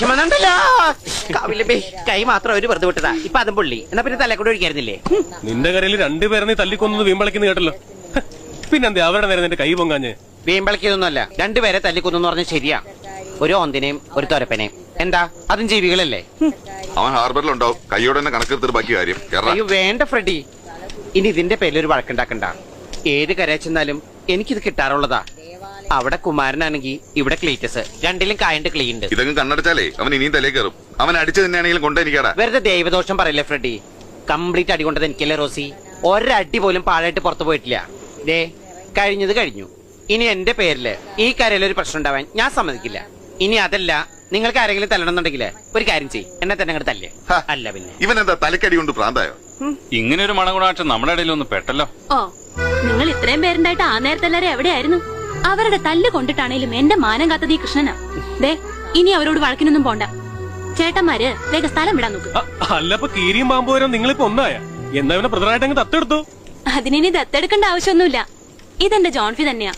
ദേഷ്യം വന്നിട്ടല്ലോ. കാവിലെ കൈ മാത്രം അവര് വെറുതെ വിട്ടതാ. ഇപ്പൊ അതും പുള്ളി. എന്നാ പിന്നെ തലക്കൂടെ ഒഴിക്കായിരുന്നില്ലേ? നിന്റെ കരയിൽ രണ്ടുപേരെ നീ തല്ലിക്കൊന്നത് വീമ്പളിക്കുന്ന കേട്ടല്ലോ. പിന്നെന്താ അവരുടെ നേരെ നിന്റെ കൈ പൊങ്ങാഞ്ഞ്? വീമ്പളിക്കൊന്നുമല്ല, രണ്ടുപേരെ തല്ലിക്കൊന്നു പറഞ്ഞ ശരിയാ. ഒരു ഓന്തിനെയും ഒരു തൊരപ്പനെയും. എന്താ അതും ജീവികളല്ലേ? അവൻ ഹാർബറിലുണ്ടാവും. കൈയോടെ തന്നെ കണക്കെടുത്തിട്ട് ബാക്കി കാര്യം. അയ്യോ വേണ്ട ഫ്രെഡി, ഇനി ഇതിന്റെ പേരിൽ ഒരു വഴക്കുണ്ടാക്കണ്ട. ഏത് കരയിൽ ചെന്നാലും എനിക്കിത് കിട്ടാറുള്ളതാ. അവിടെ കുമാരനാണെങ്കിൽ ഇവിടെ ക്ലീറ്റസ്, രണ്ടിലും കായണ്ട് ക്ലീനുണ്ട്. ഇതങ്ങ് കണ്ണടച്ചാലേ അവൻ ഇനിയും തലേ കയറും. അവൻ അടിച്ചു തന്നെയാണെങ്കിലും കൊണ്ടെനിക്കാടാ. വെറുതെ ദൈവദോഷം പറയല്ലേ ഫ്രെഡി. കംപ്ലീറ്റ് അടി കൊണ്ടത് എനിക്കല്ലേ റോസി. ഒരടി പോലും പാഴായിട്ട് പുറത്തു പോയിട്ടില്ല. ദേ കഴിഞ്ഞത് കഴിഞ്ഞു. ഇനി എന്റെ പേരില് ഈ കരയിൽ ഒരു പ്രശ്നം ഉണ്ടാവാൻ ഞാൻ സമ്മതിക്കില്ല. ഇനി അതല്ല, നിങ്ങൾക്ക് ആരെങ്കിലും തല്ലണമെന്നുണ്ടെങ്കില് ഒരു കാര്യം ചെയ്യും, എന്നെ തന്നെ അങ്ങോട്ട് തല്ലേ. അല്ല പിന്നെ ഇവൻ എന്താ തലക്കടി കൊണ്ട് പ്രാന്തായോ? ഇങ്ങനെ ഒരു മണഗുണാക്ഷം നമ്മുടെ ഇടയിൽ ഒന്ന് പെട്ടല്ലോ. ഓ, നിങ്ങൾ ഇത്രയും പേരുണ്ടായിട്ട് ആ നേരത്തെ എല്ലാരും എവിടെയായിരുന്നു? അവരുടെ തല്ല് കൊണ്ടിട്ടാണേലും എന്റെ മാനം കാത്തത് ഈ കൃഷ്ണനാ. ദേ ഇനി അവരോട് വഴക്കിനൊന്നും പോണ്ട. ചേട്ടന്മാര് വേഗം സ്ഥലം വിടാൻ നോക്ക്. അല്ലപ്പോ കീരിയും പാമ്പുവരും നിങ്ങളിപ്പോ ഒന്നായ എന്നാ ഇവനെ ബ്രദറായിട്ട് അങ്ങ് തത്തെടുത്തു. അതിനി ദത്തെടുക്കേണ്ട ആവശ്യമൊന്നുമില്ല. ഇതെന്റെ ജോൺഫി തന്നെയാ.